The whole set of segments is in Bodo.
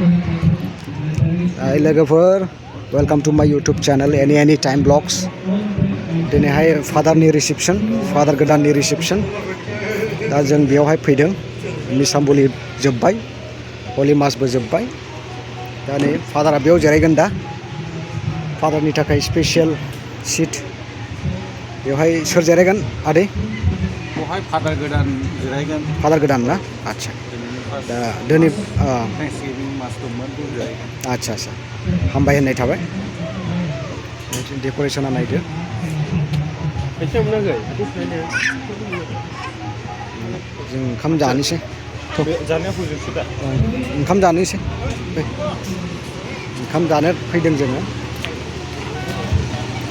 Hai लोगोफोर, वेलकाम टू माय YouTube channel any time blogs. दिनैहाय फादारनि रिसेप्शन, फादार गोदाननि रिसेप्शन। दा जों बेयावहाय फैदों। मिसामबुलि जोब्बाय, हलि मासबो जोब्बाय। दा नै फादारा बेयाव जिरायगोन दा। फादारनि थाखाय स्पेशल सीट। बेवहाय सोर जिरायगोन आदै? बेवहाय फादार गोदान जिरायगोन। फादार गोदान ना? आच्छा। दा दिनै आच्छा आच्छा, हामबाय होननाय थाबाय। डेक'रेसना नायदो। जों ओंखाम जानोसै। ओंखाम जानोसै। ओंखाम जानो फैदों जोङो।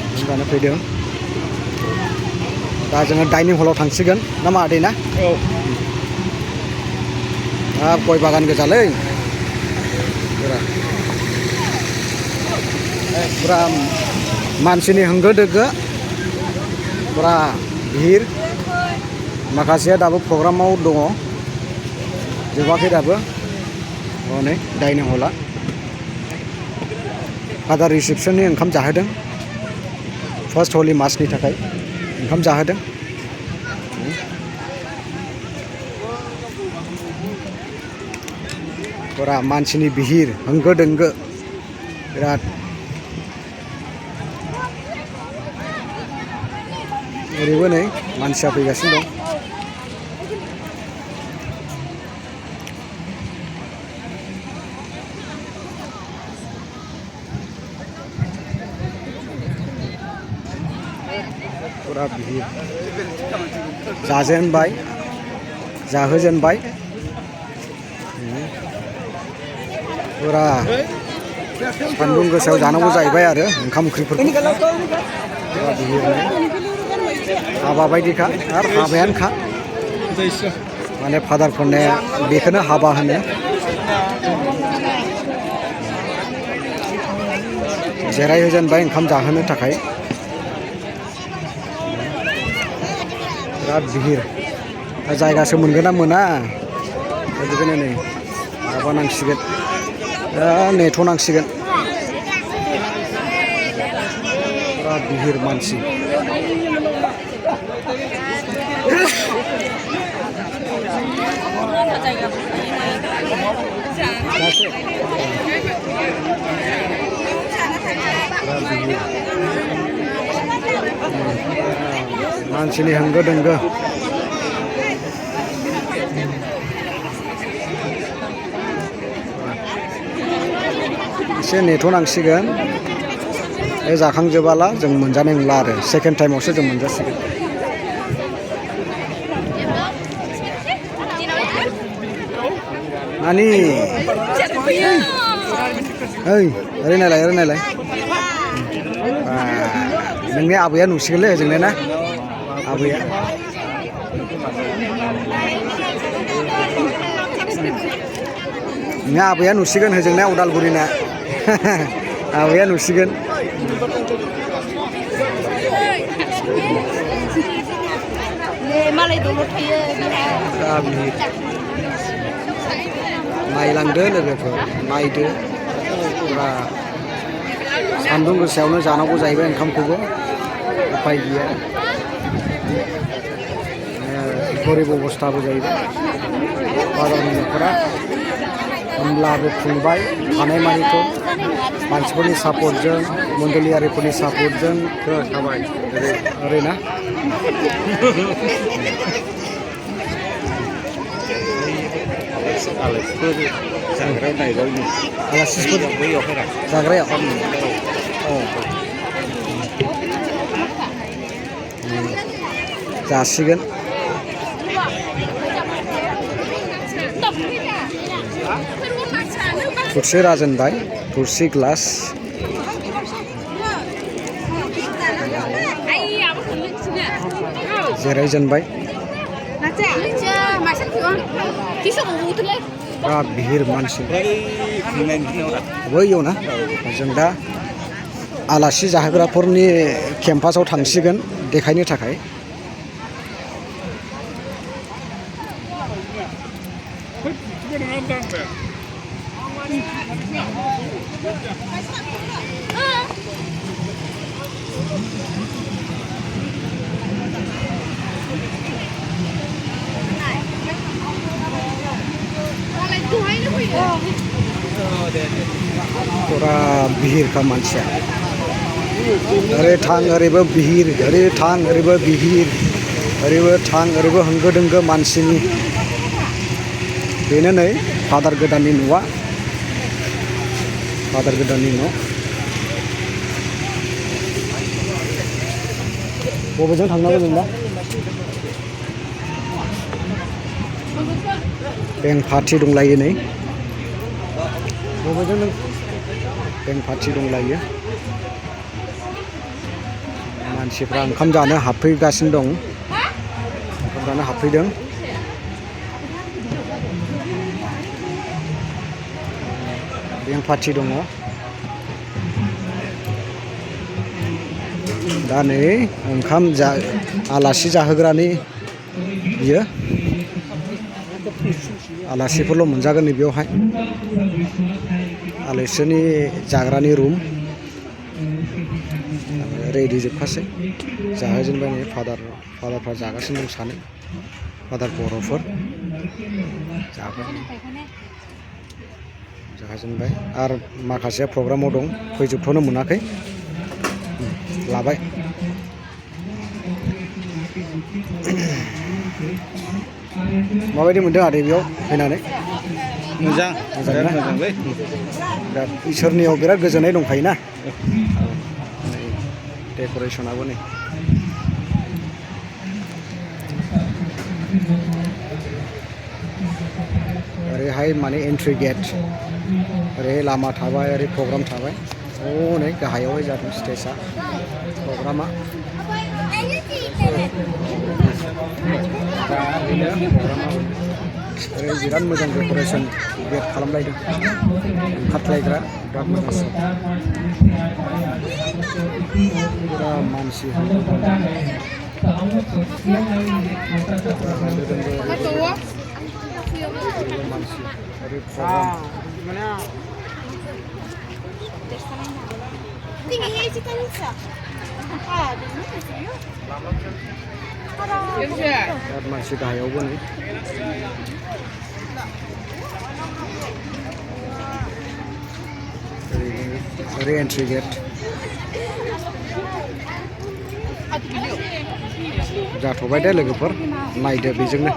ओंखाम जानो फैदों। दा जोङो डाइनिं हलाव थांसिगोन ना मा आदै ना? औ। हाब गय बागान गोजालै। पुरा मानसिनि होंगो दोंगो, पुरा भिर। माखासेया दाबो प्रग्रामाव दङ, जोबाखै दाबो। हनै डाइनिं हला। फादार रिसेप्शननि ओंखाम जाहोदों। फार्स्ट हलि मासनि थाखाय ओंखाम जाहोदों। पुरा मानसिनि भिर, होंगो दोंगो बिराद। ओरैबो नै मानसिया फैगासिनो दं। पुरा भिर। जाजेनबाय, जाहोजेनबाय। पुरा सान्दुं गोसायाव जानांगौ जाहैबाय आरो ओंखाम ओंख्रिफोरखौ। पुरा भिर नै। हाबा बायदिखा आरो हाबायानोखा। माने फादारफोरने बेखौनो हाबा होनो। जिरायहोजेनबाय ओंखाम जाहोनो थाखाय। बिराद भिर। जायगासो मोनगोन ना मोना, बेनिखायनो नै माबानांसिगोन, नेथ'नांसिगोन। पुरा भिर मानसि। मानसिनि होंगो दोंगो। एसे नेथ'नांसिगोन। बे जाखांजोबाला जों मोनजानाय नंला आरो सेकेन्ड टाइमावसो जों मोनजासिगोन। नानि ओइ ओरै नायलाय, ओरै नायलाय। नोंनि आबैया नुसिगोनलै ओजोंलाय ना, आबैया। नोंनि आबैया नुसिगोन होजोंना उदालगुरिना। आबैया नुसिगोन। नायलांदो लोगोफोर, नायदो। पुरा सान्दुं गोसायावनो जानांगौ जाहैबाय ओंखामखौबो, उफाय गैया। गरिब अबस्थाबो जाहैबाय फादारनि न'खरा। होमब्लाबो खुंबाय हानायमानिखौ मानसिफोरनि सापर्टजों, मण्डलियारिफोरनि सापर्टजों। ओरै ना। आलासिफोर जाग्रायाव जासिगोन। थोरसि राजेनबाय, थोरसि ग्लास। जिरायजेनबाय। बिराद भिर मानसि। बैयाव ना। जों दा आलासि जाहोग्राफोरनि केम्पासाव थांसिगोन देखायनो थाखाय। पुरा भिर का मानसिया ओरै थां ओरैबो भिर ओरै थां ओरैबो भिर ओरैबो थां ओरैबो होंगो दोंगो मानसिनि बेनो नै फादार गोदाननि न'आ फादार गोदाननि न' बबेजों थांनांगौ जों दा बेंक पार्टि दंलायो नै बबेजों नों बेंक पार्टि दंलायो मानसिफ्रा ओंखाम जानो हाबफैगासिनो दं ओंखाम जानो हाबफैदों बेंक पार्टि दङ दा नै ओंखाम आलासि जाहोग्रानि बियो आलासिफोरल' मोनजागोन नै बेयावहाय आलासिनि जाग्रानि रुम रेडि जोबखासै जाहोजेनबाय नै फादारफ्रा जागासिनो दं सानै फादार बर'फोर जाहोजेनबाय आरो माखासे प्रग्रामाव दं फैजोबथ'नो मोनाखै लाबाय माबायदि मोनदों आदै बेयाव फैनानै मोजां मोजां ना मोजांलै बिराद इसोरनियाव बिराद गोजोननाय दंखायोना डेक'रेसनाबो नै ओरैहाय माने एन्ट्रि गेट ओरैहाय लामा थाबाय ओरै प्रग्राम थाबाय नै गाहायावहाय जादों स्टेजआ प्रग्रामा ओरै बिराद मोजां डेक'रेसन गेट खालामलायदों ओंखारख्लायग्रा बिराद मोजां पुरा मानसि मानसि ओरै प्रग्राम बिराद मानसि गाहायावबो नै ओरै एन्ट्रि गेट जाथ'बाय दे लोगोफोर नायदो बेजोंनो